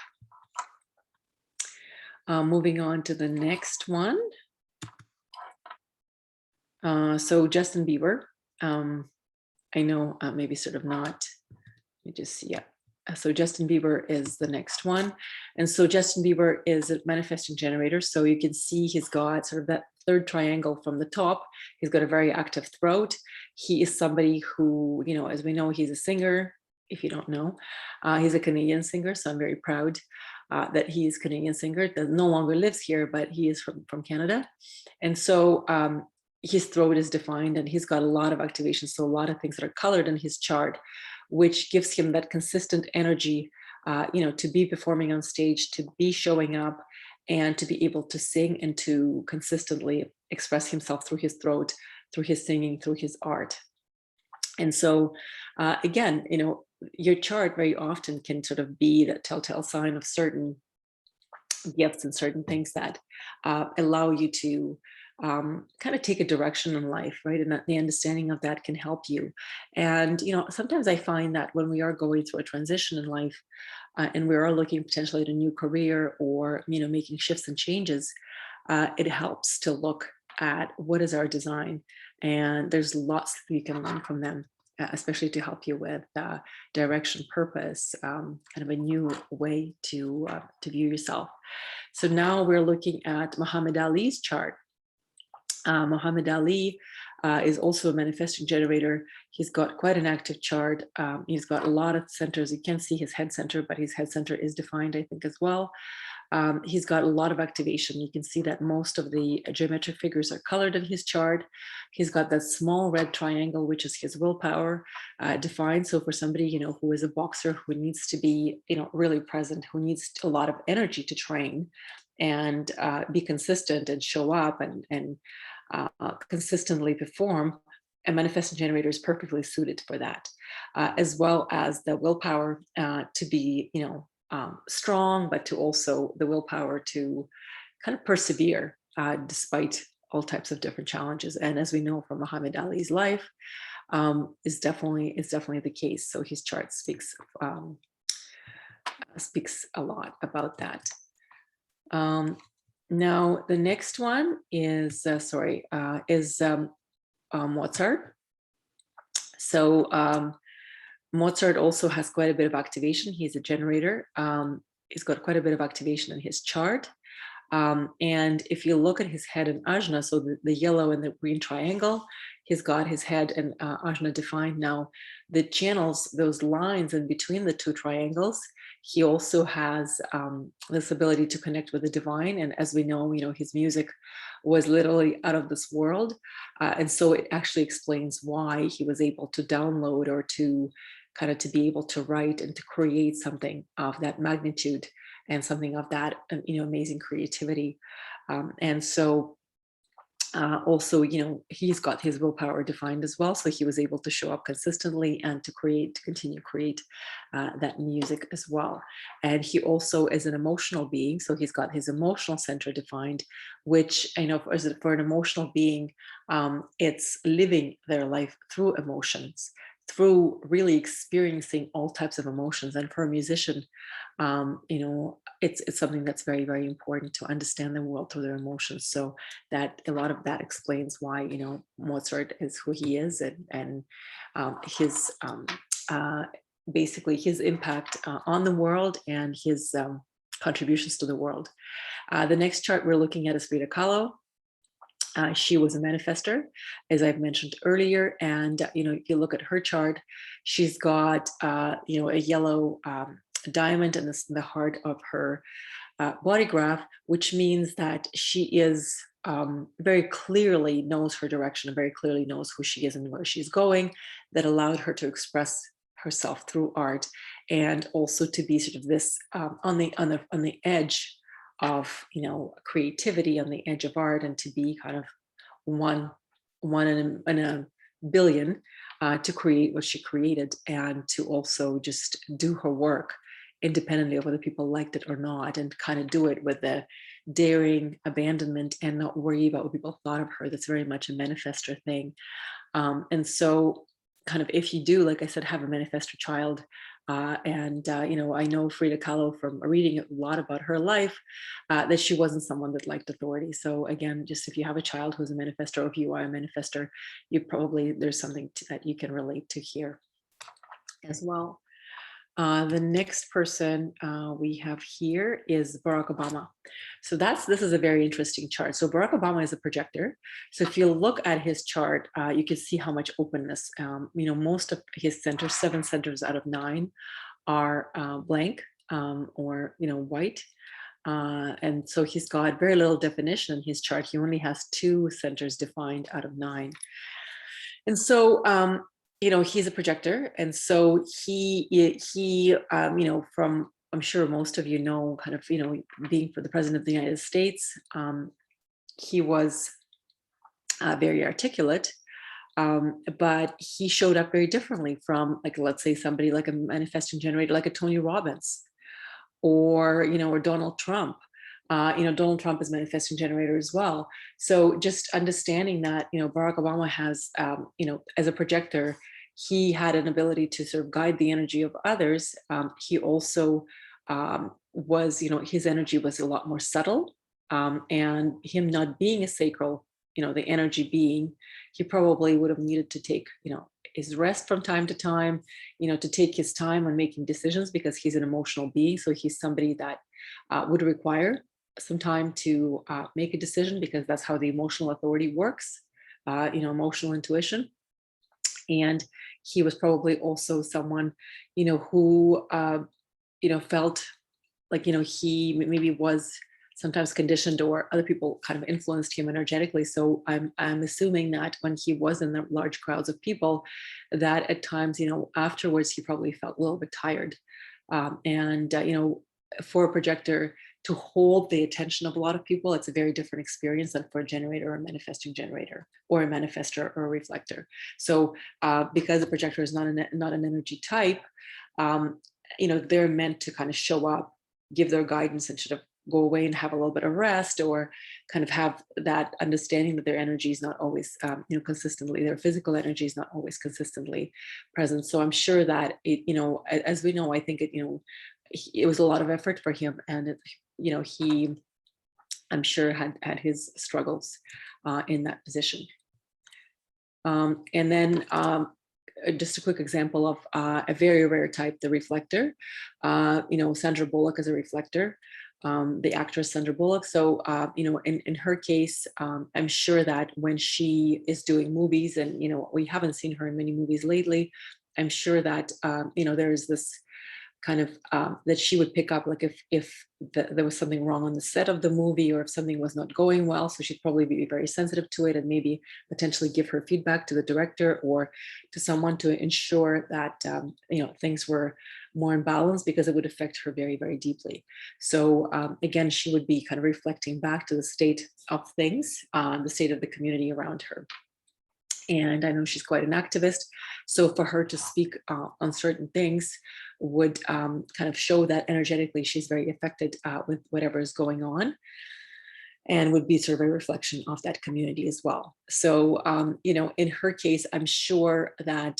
Moving on to the next one. So Justin Bieber, I know maybe sort of not, let me just see, yeah. So Justin Bieber is the next one. And so Justin Bieber is a manifesting generator. So you can see he's got sort of that third triangle from the top. He's got a very active throat. He is somebody who, you know, as we know, he's a singer. If you don't know, he's a Canadian singer. So I'm very proud that he's a Canadian singer that no longer lives here, but he is from Canada. And so his throat is defined and he's got a lot of activation. So a lot of things that are colored in his chart, which gives him that consistent energy, you know, to be performing on stage, to be showing up, and to be able to sing and to consistently express himself through his throat, through his singing, through his art. And so, again, you know, your chart very often can sort of be the telltale sign of certain gifts and certain things that allow you to kind of take a direction in life, right? And that the understanding of that can help you. And, you know, sometimes I find that when we are going through a transition in life and we are looking potentially at a new career or, you know, making shifts and changes, it helps to look at what is our design. And there's lots that you can learn from them, especially to help you with direction, purpose, kind of a new way to view yourself. So now we're looking at Muhammad Ali's chart. Muhammad Ali is also a manifesting generator. He's got quite an active chart. He's got a lot of centers. You can't see his head center, but his head center is defined, I think, as well. He's got a lot of activation. You can see that most of the geometric figures are colored in his chart. He's got that small red triangle, which is his willpower defined. So for somebody, you know, who is a boxer, who needs to be, you know, really present, who needs a lot of energy to train and be consistent and show up and consistently perform, a manifesting generator is perfectly suited for that, as well as the willpower to be, you know, strong, but to also the willpower to kind of persevere despite all types of different challenges. And as we know from Muhammad Ali's life, is definitely the case. So his chart speaks a lot about that. Now the next one is Mozart. So Mozart also has quite a bit of activation. He's a generator. He's got quite a bit of activation in his chart. And if you look at his head and ajna, so the yellow and the green triangle, he's got his head and ajna defined. Now, the channels, those lines in between the two triangles, he also has this ability to connect with the divine. And as we know, you know, his music was literally out of this world. And so it actually explains why he was able to download or to kind of to be able to write and to create something of that magnitude and something of that, you know, amazing creativity. And so also, you know, he's got his willpower defined as well. So he was able to show up consistently and to continue to create that music as well. And he also is an emotional being. So he's got his emotional center defined, which, you know, for an emotional being, it's living their life through emotions, through really experiencing all types of emotions. And for a musician, you know, it's something that's very, very important to understand the world through their emotions. So that a lot of that explains why, you know, Mozart is who he is, and his basically his impact on the world and his contributions to the world. The next chart we're looking at is Frida Kahlo. She was a manifester, as I've mentioned earlier, and you know, if you look at her chart, she's got you know, a yellow diamond in the heart of her body graph, which means that she is very clearly knows her direction and very clearly knows who she is and where she's going. That allowed her to express herself through art, and also to be sort of this on the edge of, you know, creativity, on the edge of art, and to be kind of one in a billion to create what she created, and to also just do her work independently of whether people liked it or not, and kind of do it with the daring abandonment and not worry about what people thought of her. That's very much a manifestor thing. And so kind of, if you do, like I said, have a manifestor child, I know Frida Kahlo from reading a lot about her life, that she wasn't someone that liked authority. So again, just if you have a child who's a manifestor, or if you are a manifestor, there's something that you can relate to here as well. The next person we have here is Barack Obama. So this is a very interesting chart. So Barack Obama is a projector. So if you look at his chart, you can see how much openness. Most of his centers, 7 centers out of 9, are blank, or white. And so he's got very little definition in his chart. He only has 2 centers defined out of 9. And so he's a projector, and so from, I'm sure most of you know, kind of, being for the president of the United States, he was very articulate, but he showed up very differently from, like, let's say somebody like a manifesting generator, like a Tony Robbins, or Donald Trump. Donald Trump is manifesting generator as well. So just understanding that, Barack Obama has, as a projector, he had an ability to sort of guide the energy of others. He also was, his energy was a lot more subtle. And him not being a sacral, the energy being, he probably would have needed to take, his rest from time to time, to take his time on making decisions, because he's an emotional being. So he's somebody that would require some time to make a decision, because that's how the emotional authority works, emotional intuition. And he was probably also someone, who, felt like, he maybe was sometimes conditioned, or other people kind of influenced him energetically. So I'm assuming that when he was in the large crowds of people, that at times, afterwards, he probably felt a little bit tired. For a projector to hold the attention of a lot of people, it's a very different experience than for a generator or a manifesting generator, or a manifestor or a reflector. So because the projector is not an energy type, they're meant to kind of show up, give their guidance, and sort of go away and have a little bit of rest, or kind of have that understanding that their energy is not always, consistently, their physical energy is not always consistently present. So I'm sure that as we know, I think it was a lot of effort for him, and he, I'm sure, had his struggles in that position. And then just a quick example of a very rare type, the reflector. Sandra Bullock is a reflector, the actress Sandra Bullock. So, in her case, I'm sure that when she is doing movies, and, we haven't seen her in many movies lately, I'm sure that, there's this kind of that she would pick up, like if there was something wrong on the set of the movie, or if something was not going well. So she'd probably be very sensitive to it, and maybe potentially give her feedback to the director or to someone to ensure that things were more in balance, because it would affect her very, very deeply. So again, she would be kind of reflecting back to the state of things, the state of the community around her. And I know she's quite an activist. So for her to speak on certain things would kind of show that energetically she's very affected with whatever is going on, and would be sort of a reflection of that community as well. So, in her case, I'm sure that,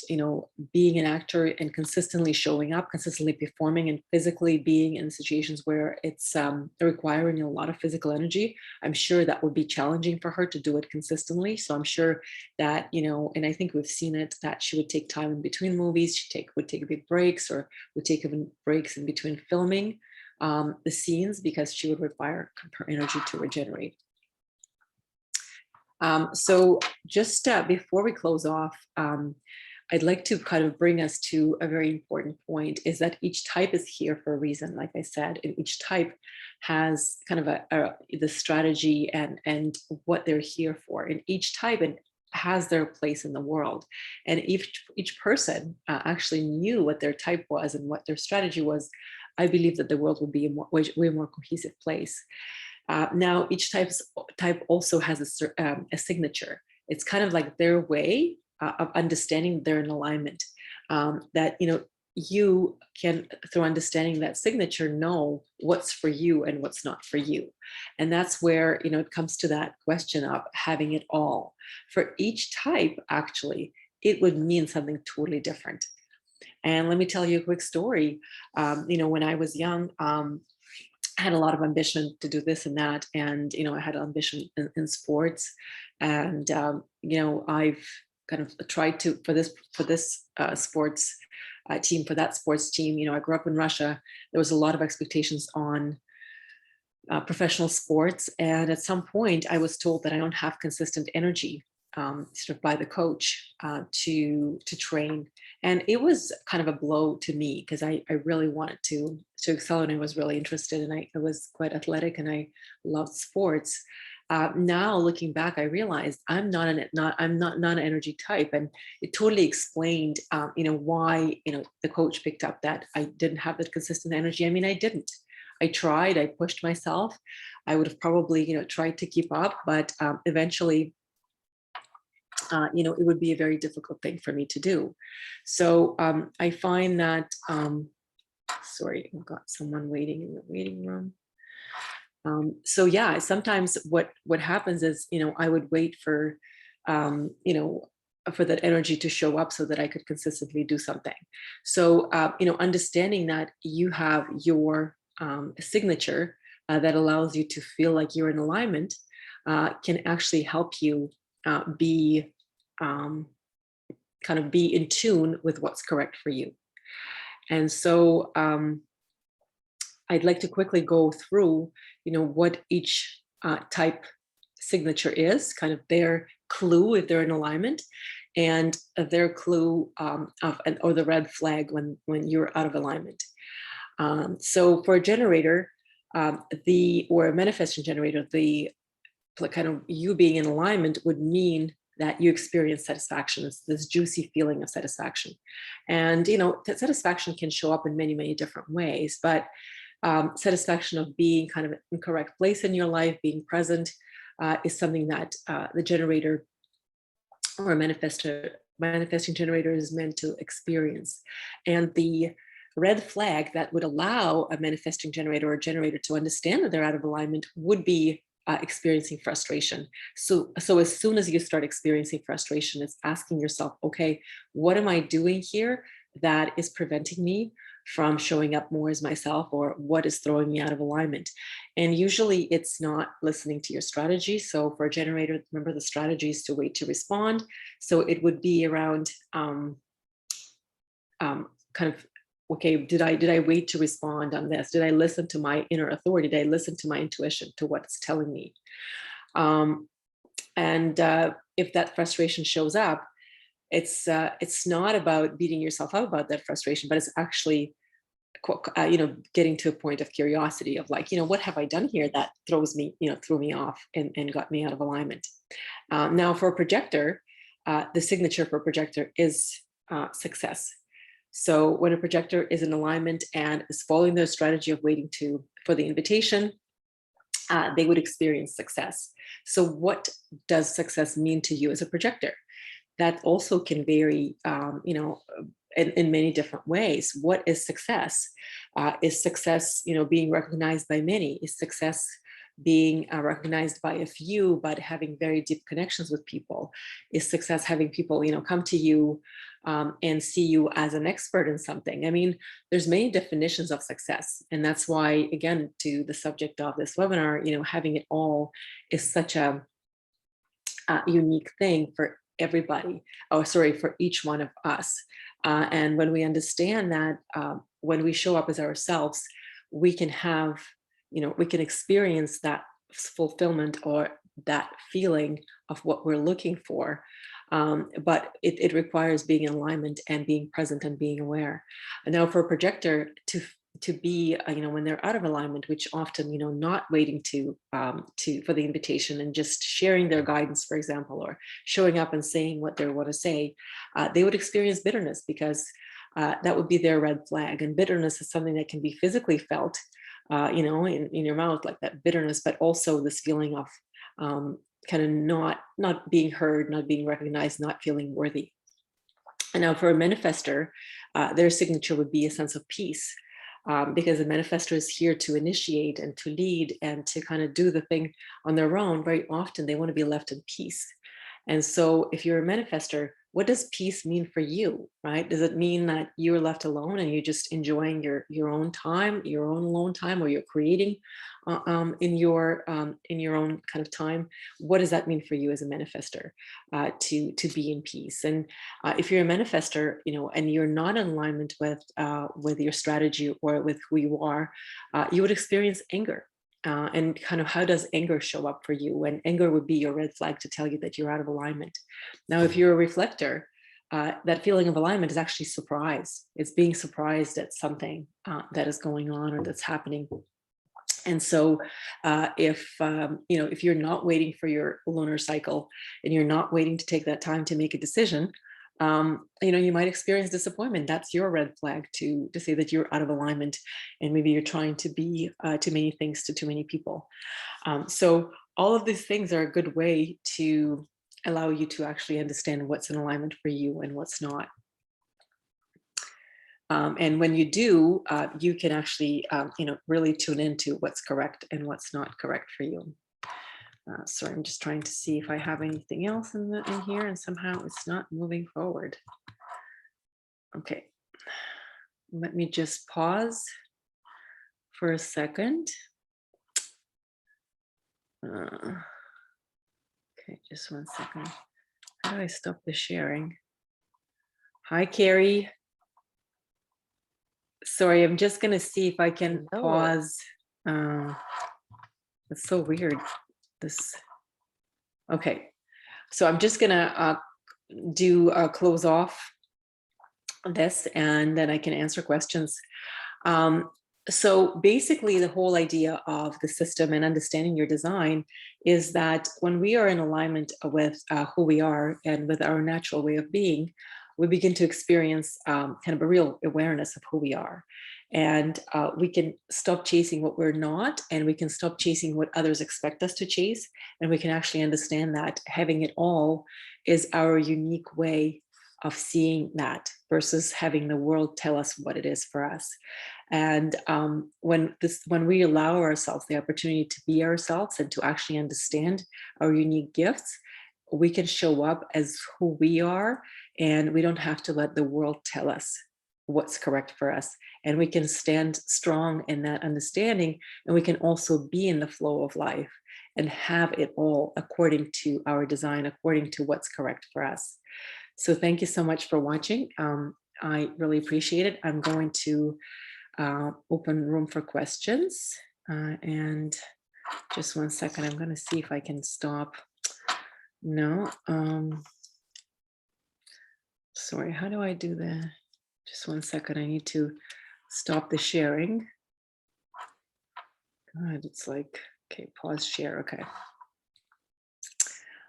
being an actor and consistently showing up, consistently performing, and physically being in situations where it's requiring a lot of physical energy, I'm sure that would be challenging for her to do it consistently. So I'm sure that, and I think we've seen it, that she would take time in between movies, would take big breaks, or would take even breaks in between filming the scenes, because she would require her energy to regenerate. So just before we close off, I'd like to kind of bring us to a very important point, is that each type is here for a reason, like I said, and each type has kind of the strategy and what they're here for. And each type has their place in the world. And each person actually knew what their type was and what their strategy was. I believe that the world would be a way more cohesive place. Now, each type also has a signature. It's kind of like their way of understanding they're in alignment. That you can, through understanding that signature, know what's for you and what's not for you. And that's where it comes to that question of having it all. For each type, actually, it would mean something totally different. And let me tell you a quick story. When I was young, I had a lot of ambition to do this and that, and I had ambition in sports, and I've kind of tried to for this sports team, for that sports team. I grew up in Russia. There was a lot of expectations on professional sports, and at some point, I was told that I don't have consistent energy, sort of by the coach, to train, and it was kind of a blow to me because I really wanted to excel, and I was really interested, and I was quite athletic, and I loved sports. Now looking back, I realized I'm not an energy type, and it totally explained why the coach picked up that I didn't have that consistent energy. I mean, I didn't. I tried. I pushed myself. I would have probably tried to keep up, but eventually it would be a very difficult thing for me to do. So I find that, sorry, I've got someone waiting in the waiting room. So yeah, sometimes what happens is, I would wait for that energy to show up so that I could consistently do something. So, understanding that you have your signature that allows you to feel like you're in alignment can actually help you be um, kind of be in tune with what's correct for you. And so I'd like to quickly go through, what each type signature is, kind of their clue if they're in alignment, and their clue or the red flag when you're out of alignment. So for a generator, or a manifesting generator, the kind of you being in alignment would mean that you experience satisfaction. It's this juicy feeling of satisfaction. And, satisfaction can show up in many, many different ways, but satisfaction of being kind of in the correct place in your life, being present, is something that the generator or a manifesting generator is meant to experience. And the red flag that would allow a manifesting generator or generator to understand that they're out of alignment would be experiencing frustration. So as soon as you start experiencing frustration, it's asking yourself, okay, what am I doing here that is preventing me from showing up more as myself, or what is throwing me out of alignment? And usually it's not listening to your strategy. So for a generator, remember the strategy is to wait to respond. So it would be around kind of, okay, did I wait to respond on this? Did I listen to my inner authority? Did I listen to my intuition, to what it's telling me? And if that frustration shows up, it's not about beating yourself up about that frustration, but it's actually getting to a point of curiosity of like, what have I done here that threw me off and got me out of alignment? Now for a projector, the signature for a projector is success. So when a projector is in alignment and is following their strategy of waiting for the invitation, they would experience success. So what does success mean to you as a projector? That also can vary, in many different ways. What is success? Is success, being recognized by many? Is success being recognized by a few, but having very deep connections with people? Is success having people, come to you and see you as an expert in something? I mean, there's many definitions of success. And that's why, again, to the subject of this webinar, having it all is such a unique thing for everybody, for each one of us. And when we understand that, when we show up as ourselves, we can have, we can experience that fulfillment or that feeling of what we're looking for. But it requires being in alignment and being present and being aware. And now for a projector to be, when they're out of alignment, which often, not waiting for the invitation and just sharing their guidance, for example, or showing up and saying what they want to say, they would experience bitterness because that would be their red flag. And bitterness is something that can be physically felt, in your mouth, like that bitterness, but also this feeling of kind of not being heard, not being recognized, not feeling worthy. And now for a manifester, their signature would be a sense of peace. Because the manifestor is here to initiate and to lead and to kind of do the thing on their own. Very often they want to be left in peace. And so if you're a manifestor, what does peace mean for you, right? Does it mean that you're left alone and you're just enjoying your own time, your own alone time, or you're creating in your own kind of time? What does that mean for you as a manifester, to be in peace? And if you're a manifester, and you're not in alignment with your strategy or with who you are, you would experience anger. And kind of how does anger show up for you? When anger would be your red flag to tell you that you're out of alignment. Now, if you're a reflector, that feeling of alignment is actually surprise. It's being surprised at something that is going on or that's happening. And so if you're not waiting for your lunar cycle and you're not waiting to take that time to make a decision, you might experience disappointment. That's your red flag to say that you're out of alignment, and maybe you're trying to be too many things to too many people. So all of these things are a good way to allow you to actually understand what's in alignment for you and what's not. And when you do, you can actually, really tune into what's correct and what's not correct for you. Sorry, I'm just trying to see if I have anything else in here, and somehow it's not moving forward. Okay, let me just pause for a second. Okay, just one second. How do I stop the sharing? Hi, Carrie. Sorry, I'm just going to see if I can pause. It's so weird. Okay, so I'm just going to do a close off this, and then I can answer questions. So basically, the whole idea of the system and understanding your design is that when we are in alignment with who we are and with our natural way of being, we begin to experience kind of a real awareness of who we are. And we can stop chasing what we're not, and we can stop chasing what others expect us to chase. And we can actually understand that having it all is our unique way of seeing that, versus having the world tell us what it is for us. And when we allow ourselves the opportunity to be ourselves and to actually understand our unique gifts, we can show up as who we are, and we don't have to let the world tell us what's correct for us. And we can stand strong in that understanding, and we can also be in the flow of life and have it all according to our design, according to what's correct for us. So thank you so much for watching. I really appreciate it. I'm going to open room for questions. And just one second, I'm going to see if I can stop. No. Sorry, how do I do that? Just one second, I need to stop the sharing. God, it's like, okay, pause share, okay.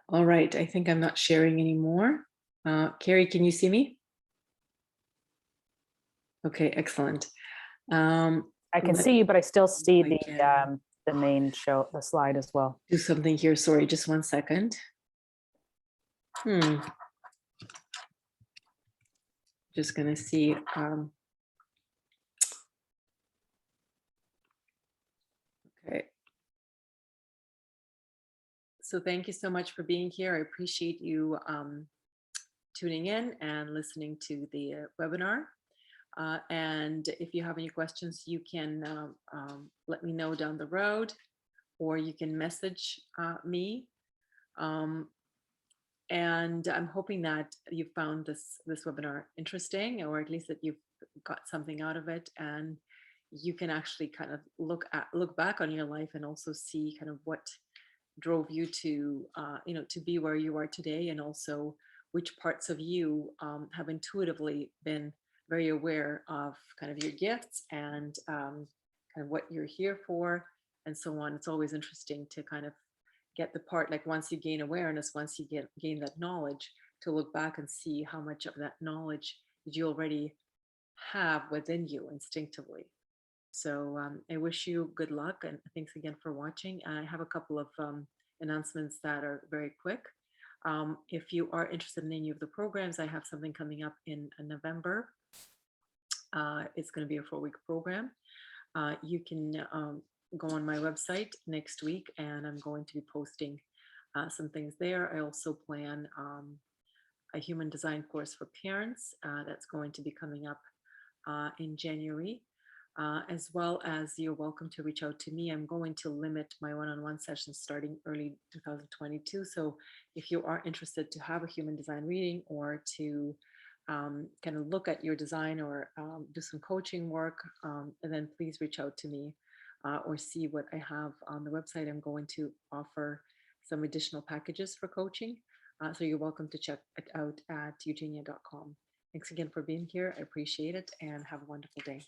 All right, I think I'm not sharing anymore. Carrie, can you see me? Okay, excellent. I can see you, but I still see the main show, the slide as well. Do something here, sorry, just one second. Just gonna see. Okay. So thank you so much for being here. I appreciate you tuning in and listening to the webinar. And if you have any questions, you can let me know down the road, or you can message me. And I'm hoping that you found this webinar interesting, or at least that you've got something out of it, and you can actually kind of look back on your life and also see kind of what drove you to to be where you are today, and also which parts of you have intuitively been very aware of kind of your gifts and kind of what you're here for, and so on. It's always interesting to kind of get the part, like once you gain awareness, once you gain that knowledge, to look back and see how much of that knowledge did you already have within you instinctively. So I wish you good luck, and thanks again for watching. I have a couple of announcements that are very quick. If you are interested in any of the programs, I have something coming up in November. It's going to be a 4-week program. You can go on my website next week, and I'm going to be posting some things there. I also plan a human design course for parents that's going to be coming up in January. As well as you're welcome to reach out to me. I'm going to limit my one-on-one sessions starting early 2022. So if you are interested to have a human design reading or to kind of look at your design or do some coaching work, and then please reach out to me or see what I have on the website. I'm going to offer some additional packages for coaching. So you're welcome to check it out at eugenia.com. Thanks again for being here. I appreciate it and have a wonderful day.